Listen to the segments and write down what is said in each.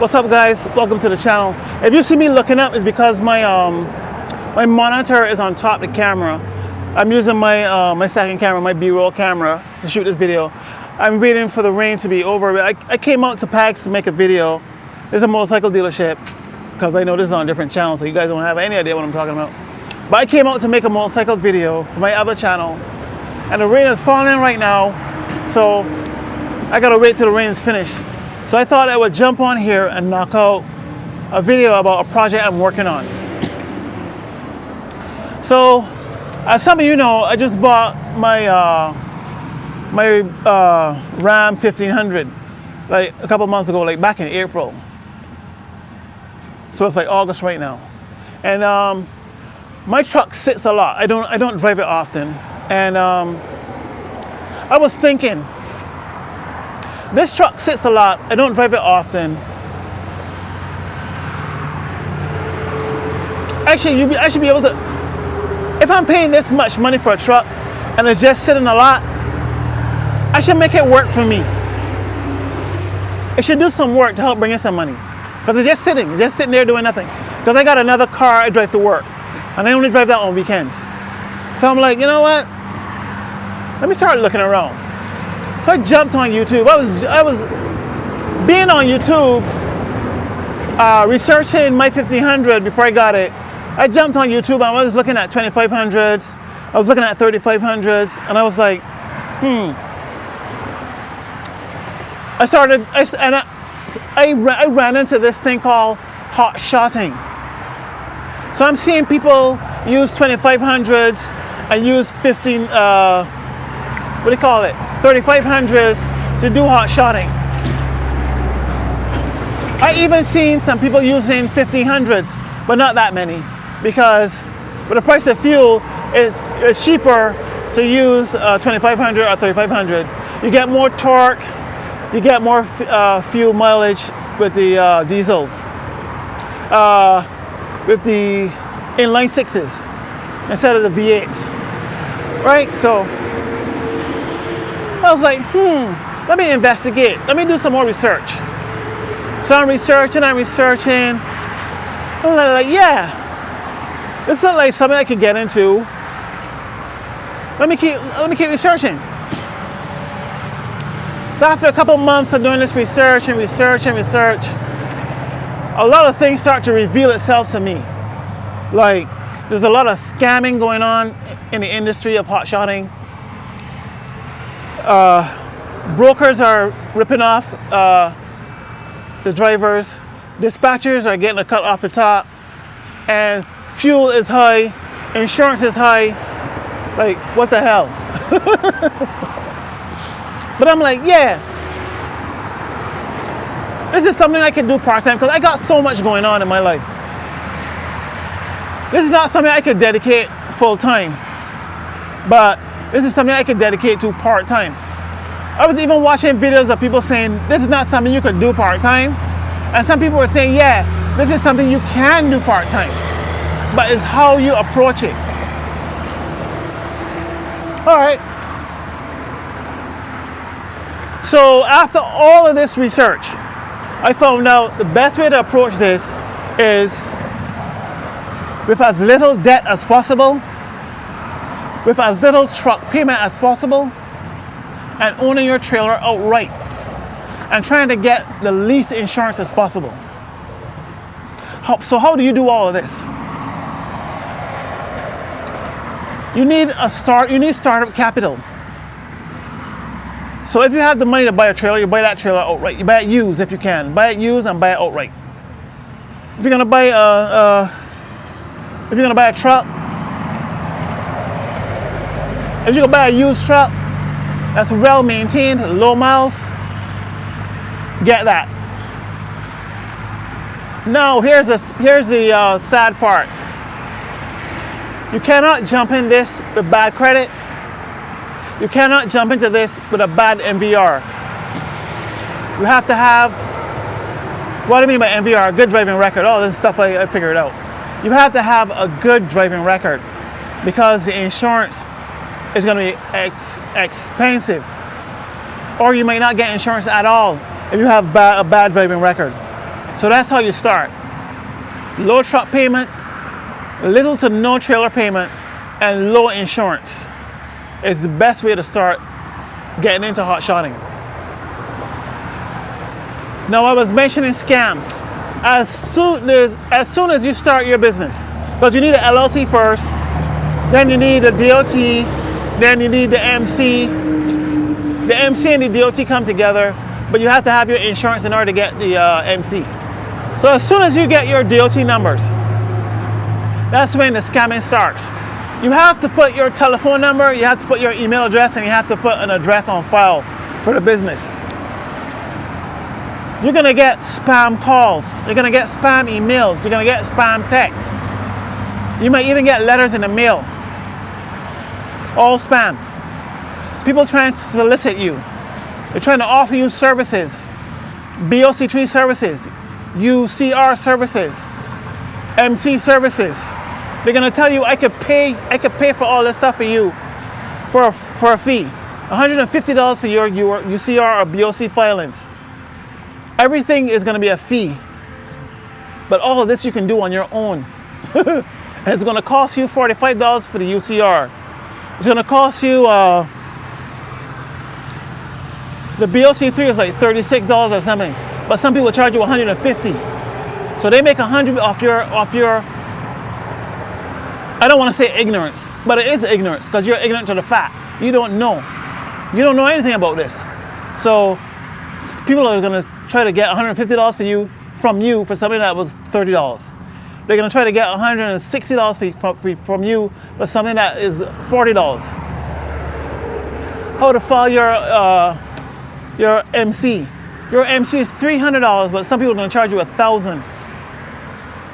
What's up, guys? Welcome to the channel. If you see me looking up, it's because my my monitor is on top of the camera. I'm using my my second camera, my B-roll camera, to shoot this video. I'm waiting for the rain to be over. I came out to PAX to make a video. There's a motorcycle dealership, because I know this is on a different channel, so you guys don't have any idea what I'm talking about. But I came out to make a motorcycle video for my other channel, and the rain is falling right now, so I gotta wait till the rain is finished. So I thought I would jump on here and knock out a video about a project I'm working on. So, as some of you know, I just bought my Ram 1500 like a couple months ago, like back in April. So it's like August right now, and my truck sits a lot. I don't drive it often, and I was thinking, this truck sits a lot. I don't drive it often. Actually, I should be able to. If I'm paying this much money for a truck and it's just sitting a lot, I should make it work for me. It should do some work to help bring in some money, because it's just sitting there doing nothing. Because I got another car I drive to work, and I only drive that on weekends. So I'm like, you know what? Let me start looking around. So I jumped on YouTube. I was being on YouTube, researching my 1500 before I got it. I jumped on YouTube and I was looking at 2500s. I was looking at 3500s, and I was like, I ran into this thing called Hotshotting. So I'm seeing people use 2500s and use 3500s to do hot shotting. I even seen some people using 1500s, but not that many, because with the price of fuel, it's cheaper to use 2500 or 3500. You get more torque, you get more fuel mileage with the diesels, with the inline sixes instead of the V8s, right? So I was like, let me investigate. Let me do some more research. So I'm researching. I'm like, yeah, this is like something I could get into. Let me keep researching. So after a couple months of doing this research, a lot of things start to reveal itself to me. Like, there's a lot of scamming going on in the industry of hot shotting. Brokers are ripping off the drivers. Dispatchers are getting a cut off the top, and fuel is high, insurance is high. Like, what the hell? But I'm like, yeah, this is something I can do part-time, because I got so much going on in my life. This is not something I could dedicate full-time, but this is something I could dedicate to part-time. I was even watching videos of people saying this is not something you could do part-time, and some people were saying, yeah, this is something you can do part-time, but it's how you approach it. All right. So after all of this research, I found out the best way to approach this is with as little debt as possible, with as little truck payment as possible, and owning your trailer outright, and trying to get the least insurance as possible. So how do you do all of this? You need startup capital. So if you have the money to buy a trailer, you buy that trailer outright. You buy it used if you can. Buy it used and buy it outright. If you're gonna buy a truck, if you go buy a used truck that's well maintained, low miles, get that. Now here's the sad part. You cannot jump in this with bad credit. You cannot jump into this with a bad MVR. You have to have, what do I mean by MVR? A good driving record. Oh, this is stuff I figured out. You have to have a good driving record, because the insurance is going to be expensive. Or you may not get insurance at all if you have a bad driving record. So that's how you start. Low truck payment, little to no trailer payment, and low insurance is the best way to start getting into hot shotting. Now I was mentioning scams. As soon as you start your business, because you need an LLC first, then you need a DOT, then you need the MC. The MC and the DOT come together, but you have to have your insurance in order to get the MC. So as soon as you get your DOT numbers, that's when the scamming starts. You have to put your telephone number, you have to put your email address, and you have to put an address on file for the business. You're gonna get spam calls, you're gonna get spam emails, you're gonna get spam texts. You might even get letters in the mail. All spam. People trying to solicit you. They're trying to offer you services, BOC3 services, UCR services, MC services. They're gonna tell you I could pay for all this stuff for you for a fee. $150 for your UCR or BOC filings. Everything is gonna be a fee. But all of this you can do on your own. And it's gonna cost you $45 for the UCR. It's gonna cost you the BOC3 is like $36 or something, but some people charge you $150. So they make $100 off your. I don't want to say ignorance, but it is ignorance because you're ignorant to the fact. You don't know. You don't know anything about this. So people are going to try to get $150 from you for something that was $30. They're going to try to get $160 from you for something that is $40. How to file your MC. Your MC is $300, but some people are going to charge you $1,000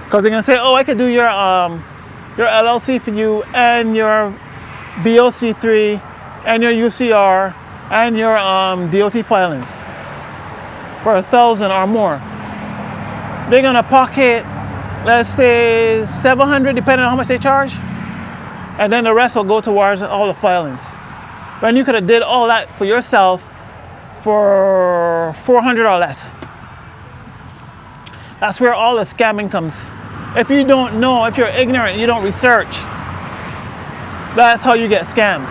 because they're going to say, "Oh, I could do your LLC for you and your BOC3 and your UCR and your DOT filings for $1,000 or more." They're going to pocket, let's say $700, depending on how much they charge, and then the rest will go towards all the filings. When you could have did all that for yourself for $400 or less. That's where all the scamming comes. If you don't know, if you're ignorant, you don't research, that's how you get scammed.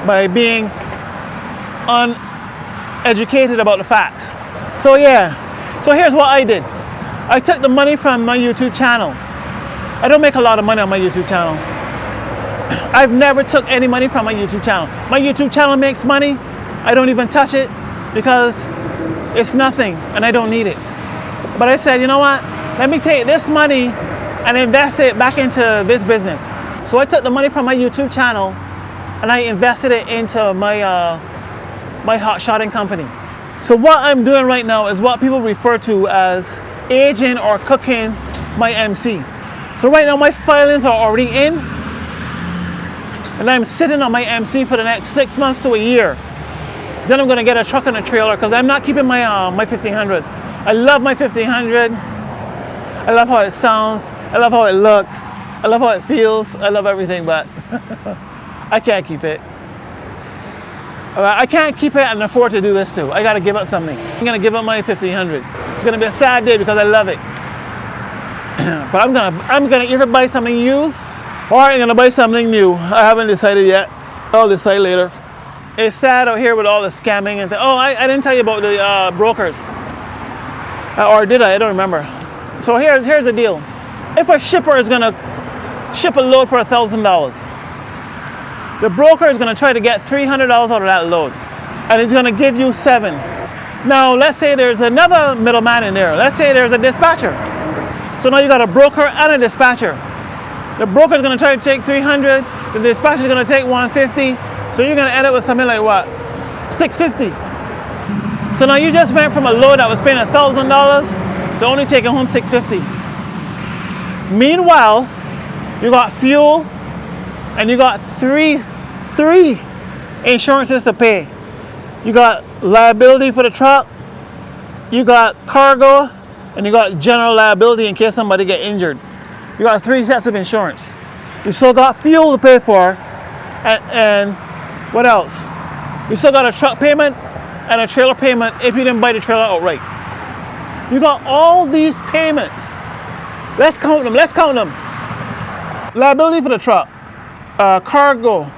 By being uneducated about the facts. So yeah, so here's what I did. I took the money from my YouTube channel. I don't make a lot of money on my YouTube channel. I've never took any money from my YouTube channel. My YouTube channel makes money. I don't even touch it because it's nothing and I don't need it. But I said, you know what? Let me take this money and invest it back into this business. So I took the money from my YouTube channel and I invested it into my my hot shotting company. So what I'm doing right now is what people refer to as aging or cooking my MC. So right now my filings are already in and I'm sitting on my MC for the next 6 months to a year. Then I'm gonna get a truck and a trailer because I'm not keeping my my 1500. I love my 1500. I love how it sounds. I love how it looks. I love how it feels. I love everything, but I can't keep it. I can't keep it and afford to do this too. I gotta give up something. I'm gonna give up my 1500. It's gonna be a sad day because I love it. But I'm gonna either buy something used or I'm gonna buy something new. I haven't decided yet. I'll decide later. It's sad out here with all the scamming and oh, I didn't tell you about the brokers. Or did I? I don't remember. So here's the deal. If a shipper is gonna ship a load for $1,000, the broker is gonna try to get $300 out of that load, and he's gonna give you $7. Now let's say there's another middleman in there. Let's say there's a dispatcher. So now you got a broker and a dispatcher. The broker is gonna try to take $300. The dispatcher is gonna take $150. So you're gonna end up with something like what? $650. So now you just went from a load that was paying $1,000 to only taking home $650. Meanwhile, you got fuel and you got three insurances to pay. You got liability for the truck, you got cargo, and you got general liability in case somebody get injured. You got 3 sets of insurance. You still got fuel to pay for, and what else? You still got a truck payment and a trailer payment if you didn't buy the trailer outright. You got all these payments. Let's count them. Let's count them. Liability for the truck, cargo,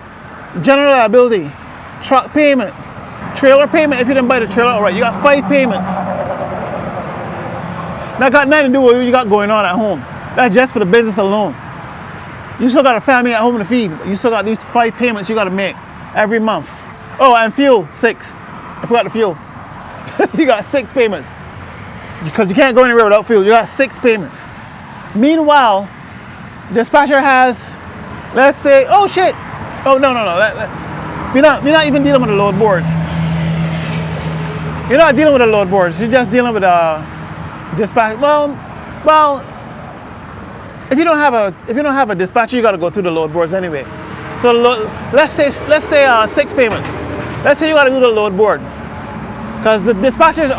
general liability, truck payment, trailer payment if you didn't buy the trailer outright. You got 5 payments. That got nothing to do with what you got going on at home. That's just for the business alone. You still got a family at home to feed. You still got these 5 payments you got to make every month. Oh, and fuel, 6. I forgot the fuel. You got 6 payments. Because you can't go anywhere without fuel. You got 6 payments. Meanwhile, dispatcher has, let's say, oh shit. Oh, no. We're not even dealing with the load boards. You're not dealing with the load boards. You're just dealing with dispatch. Well, if you don't have a dispatcher, you got to go through the load boards anyway. So let's say 6 payments. Let's say you got to do the load board, because the dispatchers,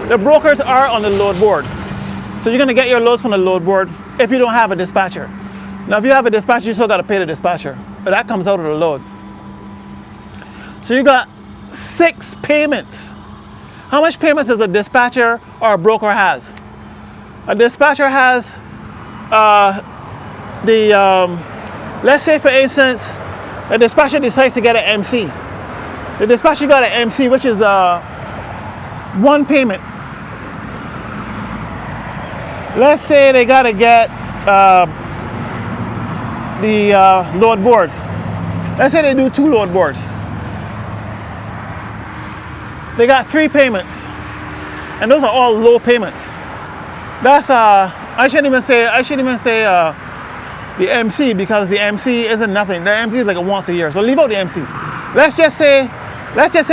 the brokers are on the load board. So you're gonna get your loads from the load board if you don't have a dispatcher. Now, if you have a dispatcher, you still got to pay the dispatcher, but that comes out of the load. So you got 6 payments. How much payments does a dispatcher or a broker has? A dispatcher has let's say for instance, a dispatcher decides to get an MC. The dispatcher got an MC, which is 1 payment. Let's say they got to get the load boards. Let's say they do 2 load boards. They got 3 payments, and those are all low payments. That's I shouldn't even say the MC, because the MC isn't nothing. The MC is like a once a year. So leave out the MC. Let's just say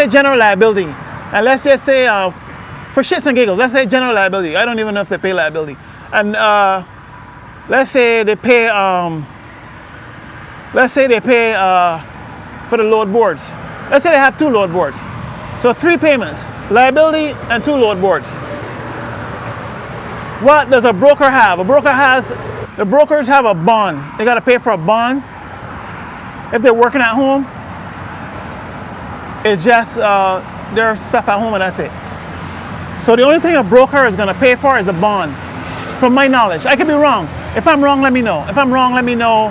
general liability, and let's just say for shits and giggles, let's say general liability. I don't even know if they pay liability, and let's say they pay for the load boards. Let's say they have 2 load boards. So 3 payments, liability and 2 load boards. What does a broker have? The brokers have a bond. They got to pay for a bond. If they're working at home, it's just their stuff at home and that's it. So the only thing a broker is going to pay for is the bond, from my knowledge. I could be wrong. If I'm wrong, let me know. If I'm wrong, let me know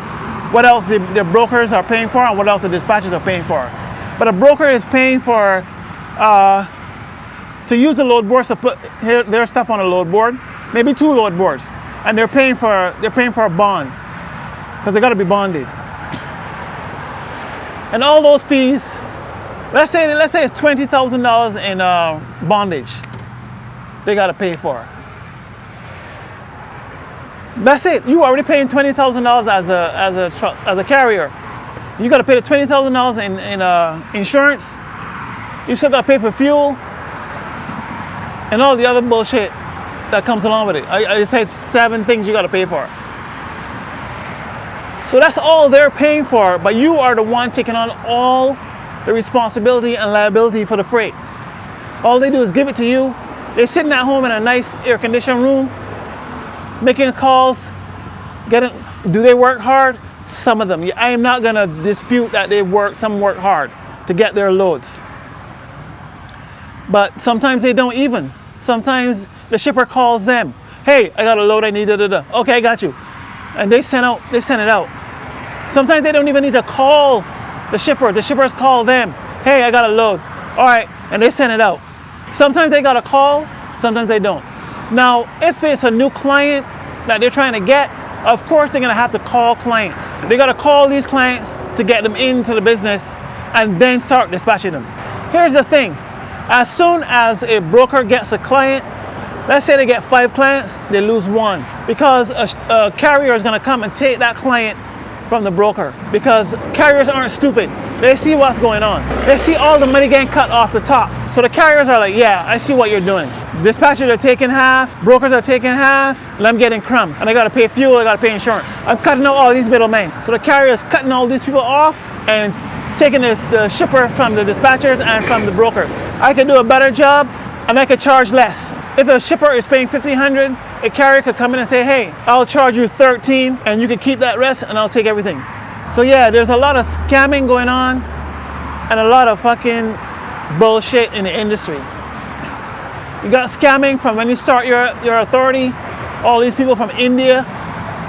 what else the brokers are paying for and what else the dispatchers are paying for. But a broker is paying for to use the load boards to put their stuff on a load board, maybe 2 load boards, and they're paying for a bond, because they got to be bonded. And all those fees, let's say it's $20,000 in bondage they got to pay for. That's it. You already paying $20,000 as a carrier. You got to pay the $20,000 in insurance. You still got to pay for fuel and all the other bullshit that comes along with it. I said 7 things you got to pay for. So that's all they're paying for, but you are the one taking on all the responsibility and liability for the freight. All they do is give it to you. They're sitting at home in a nice air-conditioned room, making calls. Do they work hard? Some of them. I am not going to dispute that some work hard to get their loads. But sometimes they don't even. Sometimes the shipper calls them. Hey, I got a load I need, Okay, I got you. And they send it out. Sometimes they don't even need to call the shipper. The shippers call them. Hey, I got a load. All right, and they send it out. Sometimes they got a call, sometimes they don't. Now, if it's a new client that they're trying to get, of course they're gonna have to call clients. They gotta call these clients to get them into the business and then start dispatching them. Here's the thing. As soon as a broker gets a client, let's say they get 5 clients, they lose 1, because a carrier is gonna come and take that client from the broker, because carriers aren't stupid. They see what's going on. They see all the money getting cut off the top. So the carriers are like, yeah, I see what you're doing. Dispatchers are taking half, brokers are taking half, and I'm getting crumbs. And I gotta pay fuel, I gotta pay insurance. I'm cutting out all these middlemen. So the carrier is cutting all these people off and taking the shipper from the dispatchers and from the brokers. I could do a better job and I could charge less. If a shipper is paying $1,500, a carrier could come in and say, hey, I'll charge you $13 and you can keep that rest and I'll take everything. So yeah, there's a lot of scamming going on and a lot of fucking bullshit in the industry. You got scamming from when you start your authority. All these people from India,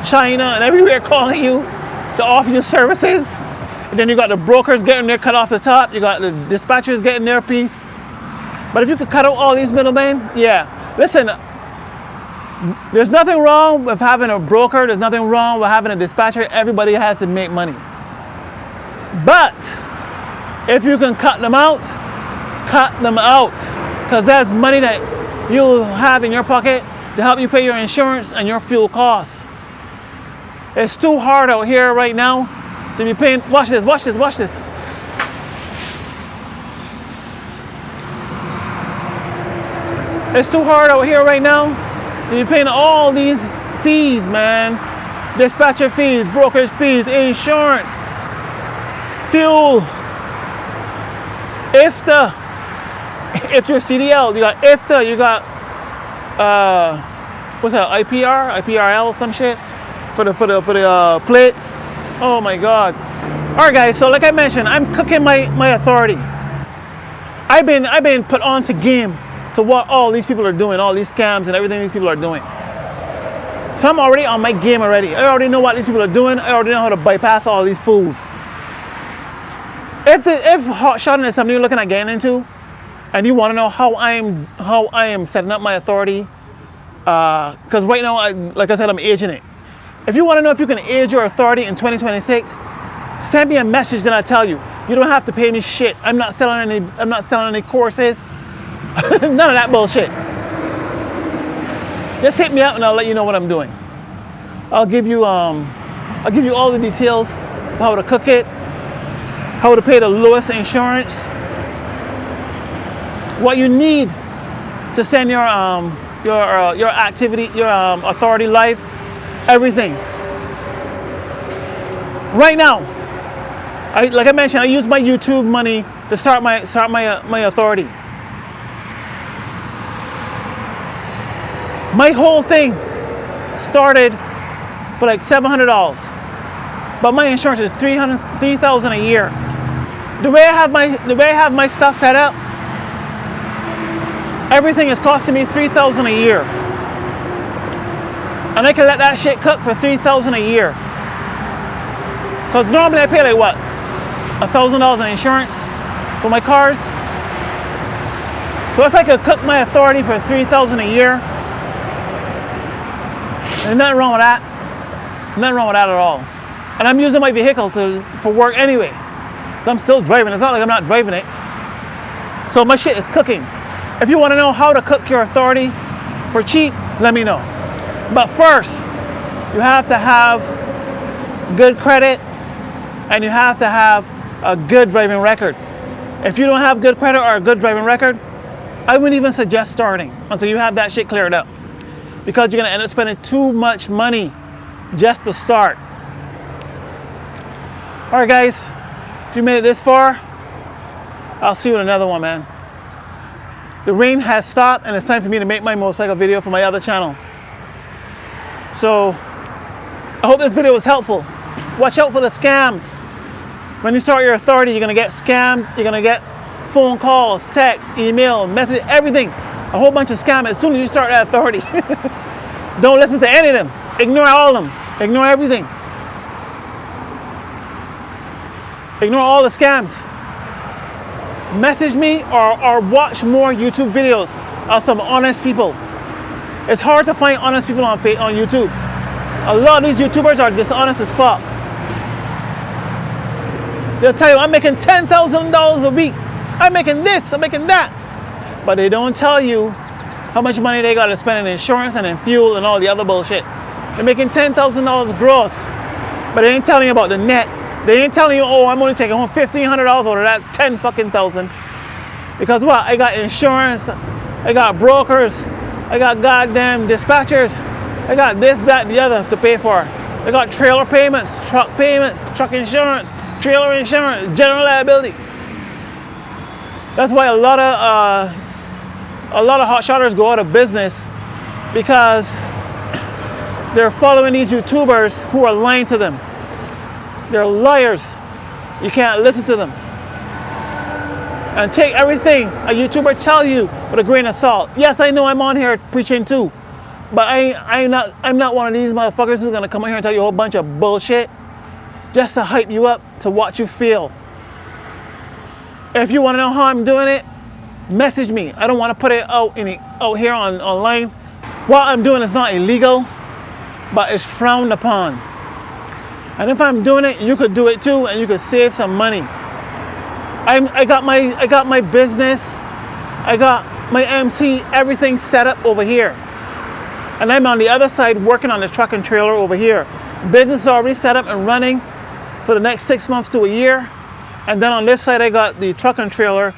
China, and everywhere calling you to offer you services. And then you got the brokers getting their cut off the top. You got the dispatchers getting their piece. But if you could cut out all these middlemen, yeah. Listen, there's nothing wrong with having a broker. There's nothing wrong with having a dispatcher. Everybody has to make money. But if you can cut them out, cut them out. Because that's money that you'll have in your pocket to help you pay your insurance and your fuel costs. It's too hard out here right now to be paying. Watch this, watch this, watch this. It's too hard out here right now to be paying all these fees, man. Dispatcher fees, brokerage fees, insurance, fuel, IFTA. If you're CDL, you got IFTA, you got what's that? IPRL, some shit for the plates. Oh my God! All right, guys. So like I mentioned, I'm cooking my authority. I've been put on to game to what all these people are doing, all these scams and everything these people are doing. So I'm already on my game already. I already know what these people are doing. I already know how to bypass all these fools. If Hotshot is something you're looking at getting into, and you want to know how I am setting up my authority, because right now, like I said, I'm aging it. If you want to know if you can age your authority in 2026, send me a message. Then I tell you. You don't have to pay me shit. I'm not selling any courses. None of that bullshit. Just hit me up and I'll let you know what I'm doing. I'll give you all the details of how to cook it, how to pay the lowest insurance, what you need to send your activity, your authority life, everything. Right now, like I mentioned, I use my YouTube money to start my authority. My whole thing started for like $700, but my insurance is $3,000 a year. The way I have my stuff set up, everything is costing me $3,000 a year, and I can let that shit cook for $3,000 a year. Because normally I pay like what, $1,000 in insurance for my cars. So if I could cook my authority for $3,000 a year, there's nothing wrong with that. Nothing wrong with that at all. And I'm using my vehicle for work anyway. So I'm still driving. It's not like I'm not driving it. So my shit is cooking. If you want to know how to cook your authority for cheap, let me know. But first, you have to have good credit and you have to have a good driving record. If you don't have good credit or a good driving record, I wouldn't even suggest starting until you have that shit cleared up. Because you're going to end up spending too much money just to start. All right, guys. If you made it this far, I'll see you in another one, man. The rain has stopped, and it's time for me to make my motorcycle video for my other channel. So, I hope this video was helpful. Watch out for the scams. When you start your authority, you're going to get scammed. You're going to get phone calls, text, email, message, everything. A whole bunch of scams as soon as you start that authority. Don't listen to any of them. Ignore all of them. Ignore everything. Ignore all the scams. Message me or watch more YouTube videos of some honest people. It's hard to find honest people on YouTube. A lot of these YouTubers are dishonest as fuck. They'll tell you, I'm making $10,000 a week. I'm making this, I'm making that. But they don't tell you how much money they got to spend in insurance and in fuel and all the other bullshit. They're making $10,000 gross, but they ain't telling you about the net. They ain't telling you, oh, I'm only taking home $1,500 out of that 10 fucking thousand. Because what? I got insurance, I got brokers, I got goddamn dispatchers, I got this, that, the other to pay for. I got trailer payments, truck insurance, trailer insurance, general liability. That's why a lot of hotshotters go out of business, because they're following these YouTubers who are lying to them. They're liars. You can't listen to them. And take everything a YouTuber tell you with a grain of salt. Yes, I know I'm on here preaching too, but I'm not one of these motherfuckers who's gonna come on here and tell you a whole bunch of bullshit just to hype you up to what you feel. If you want to know how I'm doing it, message me. I don't want to put it out here online. What I'm doing is not illegal, but it's frowned upon. And if I'm doing it, you could do it too, and you could save some money. I got my business, I got my MC, everything set up over here. And I'm on the other side working on the truck and trailer over here. Business is already set up and running for the next 6 months to a year. And then on this side, I got the truck and trailer.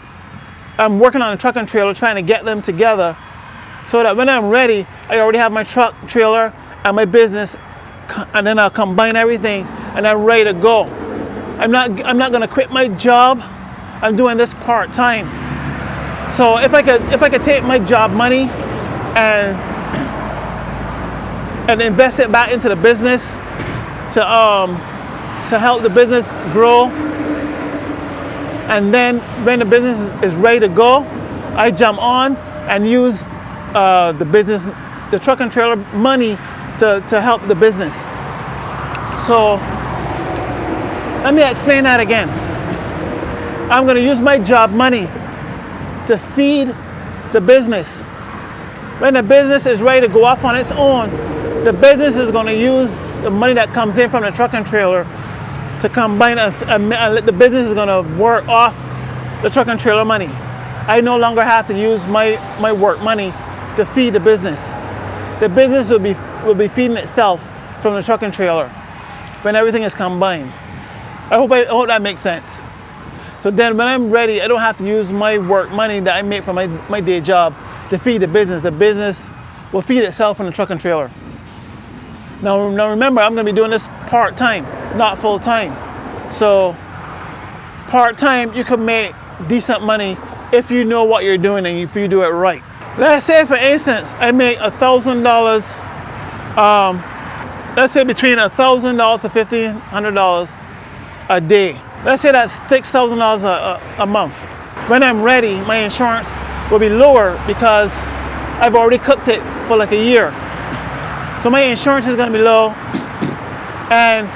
I'm working on the truck and trailer, trying to get them together so that when I'm ready, I already have my truck, trailer, and my business, and then I'll combine everything and I'm ready to go. I'm not gonna quit my job. I'm doing this part-time. So if I could take my job money and invest it back into the business to help the business grow, and then when the business is ready to go, I jump on and use the truck and trailer money to help the business. So let me explain that again. I'm going to use my job money to feed the business. When the business is ready to go off on its own, the business is going to use the money that comes in from the truck and trailer to combine and the business is going to work off the truck and trailer money. I no longer have to use my work money to feed the business. The business will be feeding itself from the truck and trailer when everything is combined. I hope that makes sense. So then when I'm ready, I don't have to use my work money that I make from my day job to feed the business. The business will feed itself from the truck and trailer. Now remember, I'm going to be doing this part-time, not full-time. So part-time, you can make decent money if you know what you're doing and if you do it right. Let's say, for instance, I make $1,000, let's say between $1,000 to $1,500 a day. Let's say that's $6,000 a month. When I'm ready, my insurance will be lower because I've already cooked it for like a year. So my insurance is going to be low, and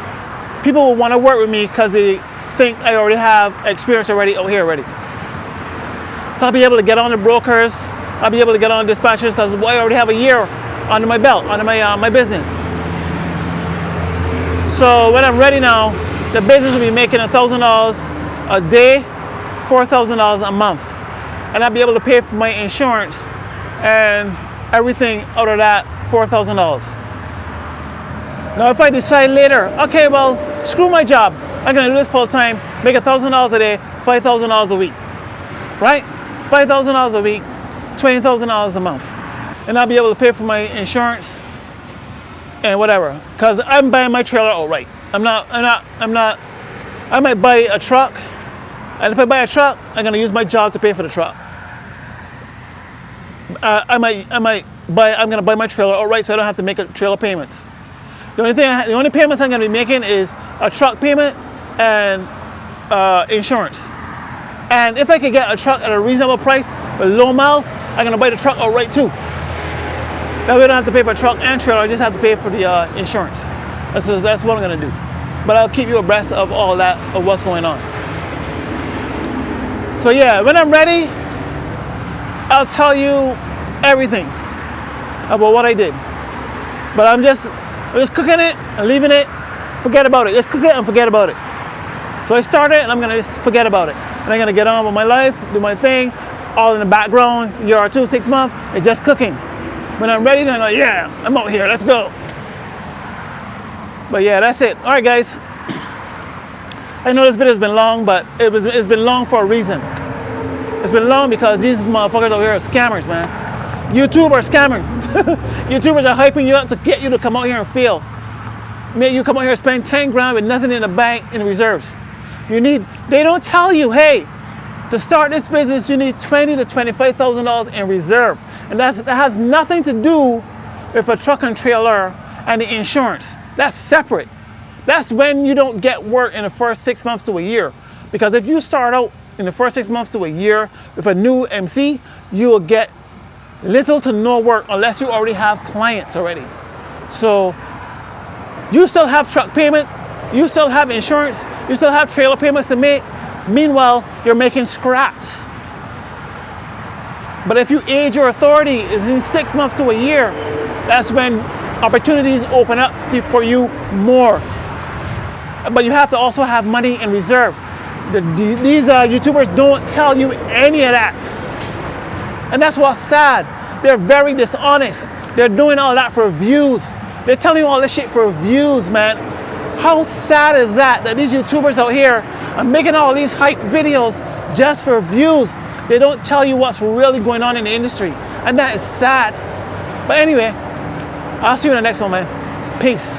people will want to work with me because they think I already have experience already out here already. So I'll be able to get on the brokers, I'll be able to get on dispatchers because I already have a year under my belt, under my business. So when I'm ready now, the business will be making $1,000 a day, $4,000 a month. And I'll be able to pay for my insurance and everything out of that $4,000. Now if I decide later, okay, well, screw my job, I'm gonna do this full time, make $1,000 a day, $5,000 a week, right? $5,000 a week, $20,000 a month. And I'll be able to pay for my insurance and whatever, because I'm buying my trailer outright. I might buy a truck, and if I buy a truck, I'm gonna use my job to pay for the truck. I'm gonna buy my trailer outright, so I don't have to make trailer payments. The only payments I'm gonna be making is a truck payment and insurance. And if I could get a truck at a reasonable price with low miles, I'm gonna buy the truck outright too. Now we don't have to pay for truck and trailer, I just have to pay for the insurance. That's what I'm gonna do. But I'll keep you abreast of all that, of what's going on. So yeah, when I'm ready, I'll tell you everything about what I did. But I'm just cooking it and leaving it, forget about it. Just cook it and forget about it. So I started and I'm gonna just forget about it. And I'm gonna get on with my life, do my thing, all in the background, year or two, 6 months, it's just cooking. When I'm ready, then I'm like, yeah, I'm out here, let's go. But yeah, that's it. All right, guys. I know this video's been long, but it's been long for a reason. It's been long because these motherfuckers over here are scammers, man. YouTube are scammers. YouTubers are hyping you up to get you to come out here and fail. Make you come out here and spend 10 grand with nothing in the bank in reserves. They don't tell you, hey, to start this business, you need $20,000 to $25,000 in reserve. And that has nothing to do with a truck and trailer and the insurance. That's separate. That's when you don't get work in the first 6 months to a year. Because if you start out in the first 6 months to a year with a new MC, you will get little to no work unless you already have clients already. So you still have truck payment, you still have insurance, you still have trailer payments to make. Meanwhile, you're making scraps. But if you age your authority in 6 months to a year, that's when opportunities open up for you more. But you have to also have money in reserve. These YouTubers don't tell you any of that. And that's what's sad. They're very dishonest. They're doing all that for views. They're telling you all this shit for views, man. How sad is that, that these YouTubers out here are making all these hype videos just for views? They don't tell you what's really going on in the industry. And that is sad. But anyway, I'll see you in the next one, man. Peace.